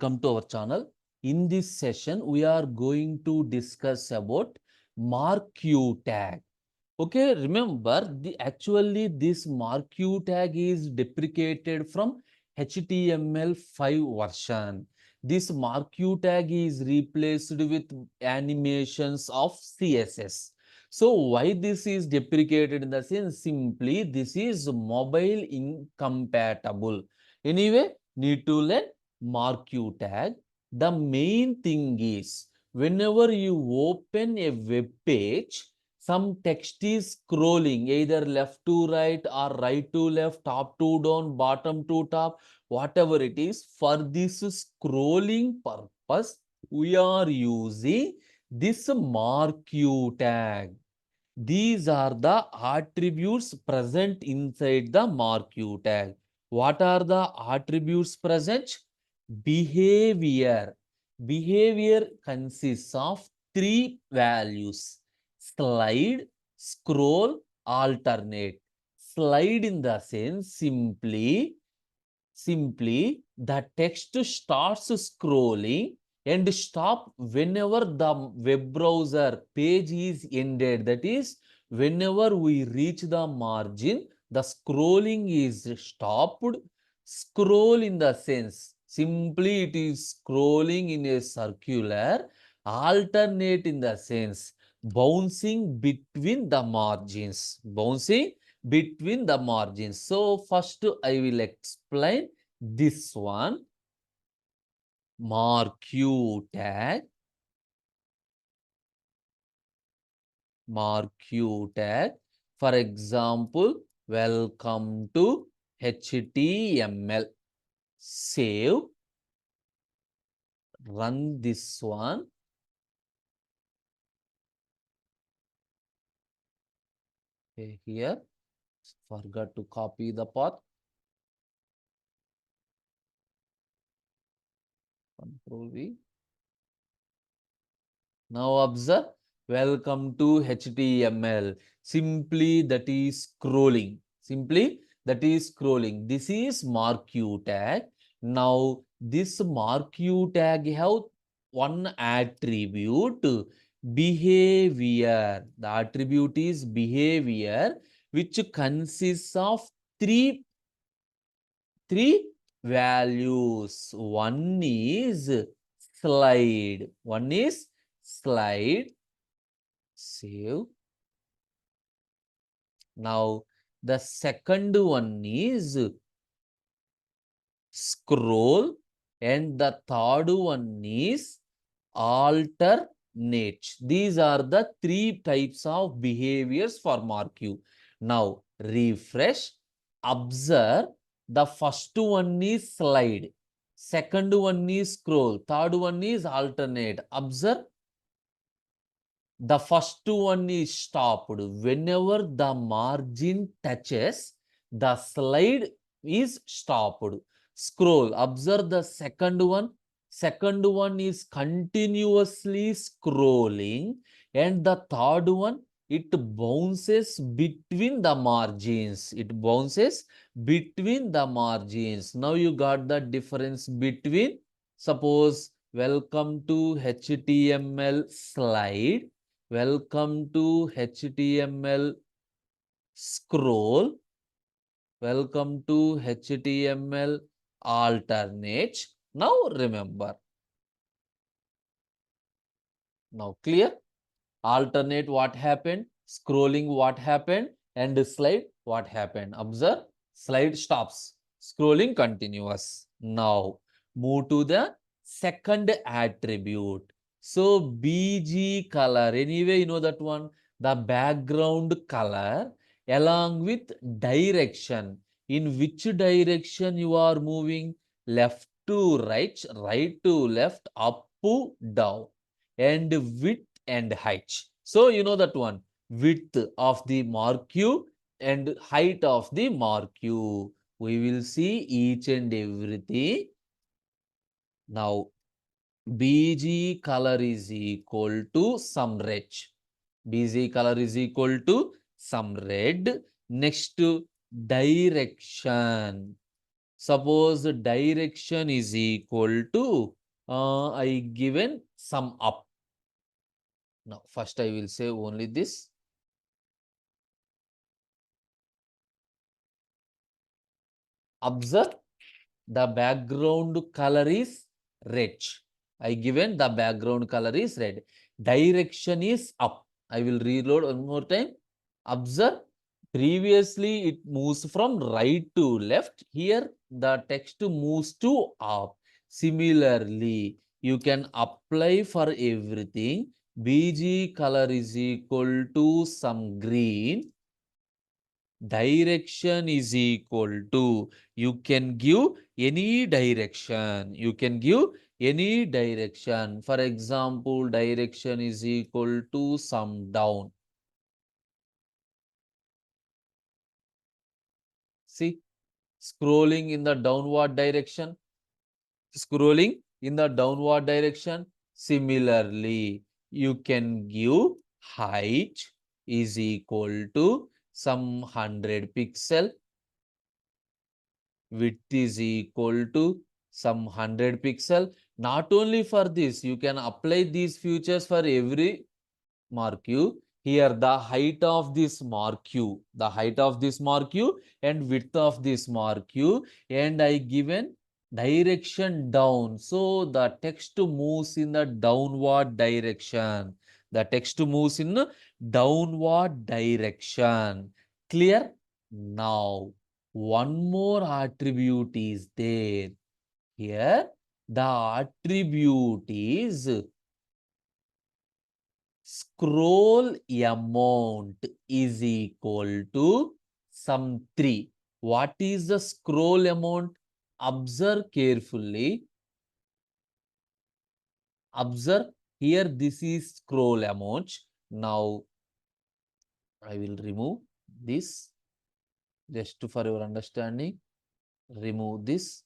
welcome to our channel. In this session, we are going to discuss about Marquee tag. Okay, remember actually this Marquee tag is deprecated from HTML5 version. This Marquee tag is replaced with animations of CSS. So why this is deprecated in the sense simply this is mobile incompatible. Anyway, need to learn Marquee tag. The main thing is whenever you open a web page, some text is scrolling either left to right or right to left, top to down, bottom to top, whatever it is. For this scrolling purpose, we are using this Marquee tag. These are the attributes present inside the Marquee tag. What are the attributes present? Behavior. Behavior consists of three values: slide, scroll, alternate. Slide in the sense simply the text starts scrolling and stop whenever the web browser page is ended. That is, whenever we reach the margin, the scrolling is stopped. Scroll in the sense simply it is scrolling in a circular. Alternate in the sense bouncing between the margins. Bouncing between the margins. So first I will explain this one. Marquee tag. Marquee tag. For example, welcome to HTML. Save. Run this one. Okay, here. Forgot to copy the path. Control V. Now observe, welcome to HTML. Simply that is scrolling. Simply that is scrolling. This is Marquee tag. Now this Marquee tag have one attribute, behavior. The attribute is behavior, which consists of three values. One is slide. One is slide. Save. Now the second one is scroll and the third one is alternate. These are the three types of behaviors for Marquee. Now refresh. Observe, the first one is slide, second one is scroll, third one is alternate. Observe, the first one is stopped. Whenever the margin touches, the slide is stopped. Scroll. Observe the second one. Second one is continuously scrolling. And the third one, it bounces between the margins. It bounces between the margins. Now you got the difference between, suppose, welcome to HTML slide. Welcome to HTML scroll. Welcome to HTML alternate. Now remember. Now clear? Alternate what happened? Scrolling what happened? And slide what happened? Observe. Slide stops. Scrolling continuous. Now move to the second attribute. So bgcolor, anyway you know that one, the background color along with direction. In which direction you are moving? Left to right, right to left, up to down, and width and height. So you know that one, width of the Marquee and height of the Marquee. We will see each and everything. Now bgcolor is equal to some red. bgcolor is equal to some red. Next, direction. Suppose direction is equal to, I given some up. Now, first I will say only this. Observe the background color is red. I given the background color is red. Direction is up. I will reload one more time. Observe, previously it moves from right to left. Here the text moves to up. Similarly, you can apply for everything. BG color is equal to some green. Direction is equal to, you can give any direction. You can give any direction. For example, direction is equal to some down. See, scrolling in the downward direction. Scrolling in the downward direction. Similarly, you can give height is equal to some 100 pixel. Width is equal to some 100 pixel. Not only for this, you can apply these features for every marquee. Here the height of this marquee, the height of this marquee and width of this marquee, and I given direction down. So the text moves in the downward direction. The text moves in the downward direction. Clear? Now, one more attribute is there. Here, the attribute is scroll amount is equal to some 3. What is the scroll amount? Observe carefully. Observe here, this is scroll amount. Now, I will remove this just for your understanding. Remove this.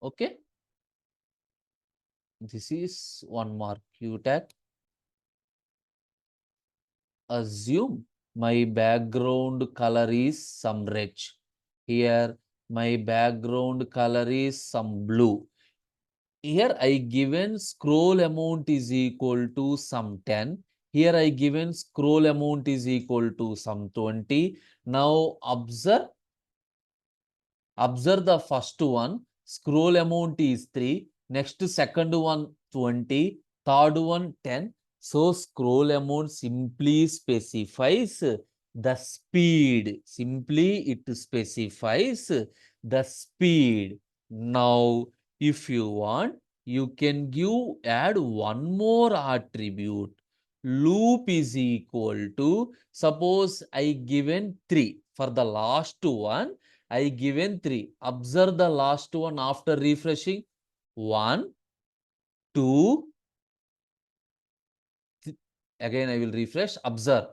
Okay. This is one marquee tag. Assume my background color is some red. Here, my background color is some blue. Here, I given scroll amount is equal to some 10. Here, I given scroll amount is equal to some 20. Now, observe the first one, scroll amount is 3. Next, second one 20. Third one 10. So, scroll amount simply specifies the speed. Simply, it specifies the speed. Now, if you want, you can add one more attribute. Loop is equal to, suppose I given 3. For the last one, I given 3. Observe the last one after refreshing. 1, 2, again I will refresh. Observe.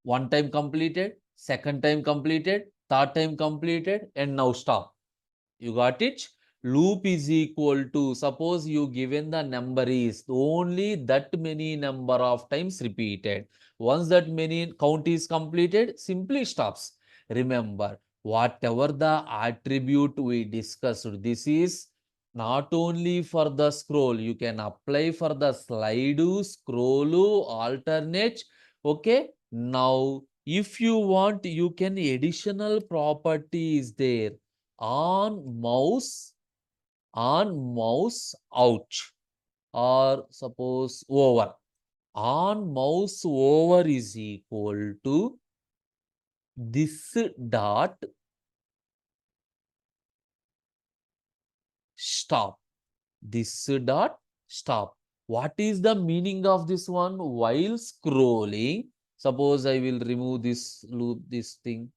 One time completed, second time completed, third time completed, and now stop. You got it? Loop is equal to, suppose you given the number is only that many number of times repeated. Once that many count is completed, simply stops. Remember, whatever the attribute we discussed, this is not only for the scroll, you can apply for the slide, scroll, alternate. Okay. Now, if you want, you can additional properties there. On mouse out, or suppose over. On mouse over is equal to this dot stop. This dot stop. What is the meaning of this one? While scrolling, suppose I will remove this loop, this thing.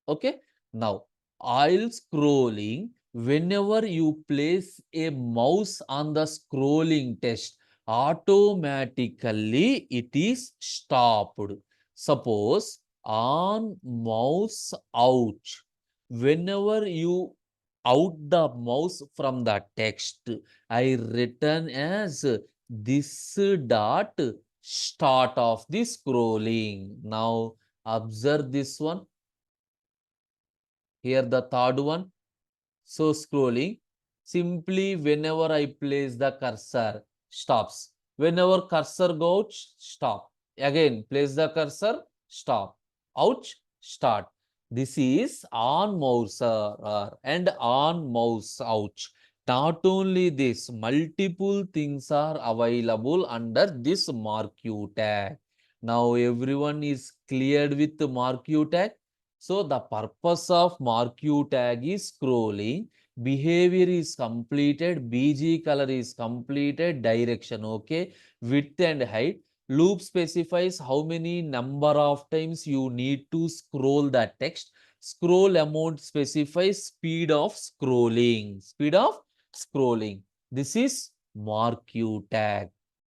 Okay. Now, while scrolling, whenever you place a mouse on the scrolling text, automatically it is stopped. Suppose on mouse out, whenever you out the mouse from the text. I return as this dot start of the scrolling. Now observe this one. Here the third one. So scrolling, simply whenever I place the cursor, stops. Whenever cursor goes, stop. Again, place the cursor, stop. Ouch, start. This is on mouse and on mouse, ouch. Not only this, multiple things are available under this Marquee tag. Now everyone is cleared with the Marquee tag. So the purpose of Marquee tag is scrolling, behavior is completed, BG color is completed, direction, okay, width and height. Loop specifies how many number of times you need to scroll the text. Scroll amount specifies speed of scrolling. Speed of scrolling. This is Marquee tag.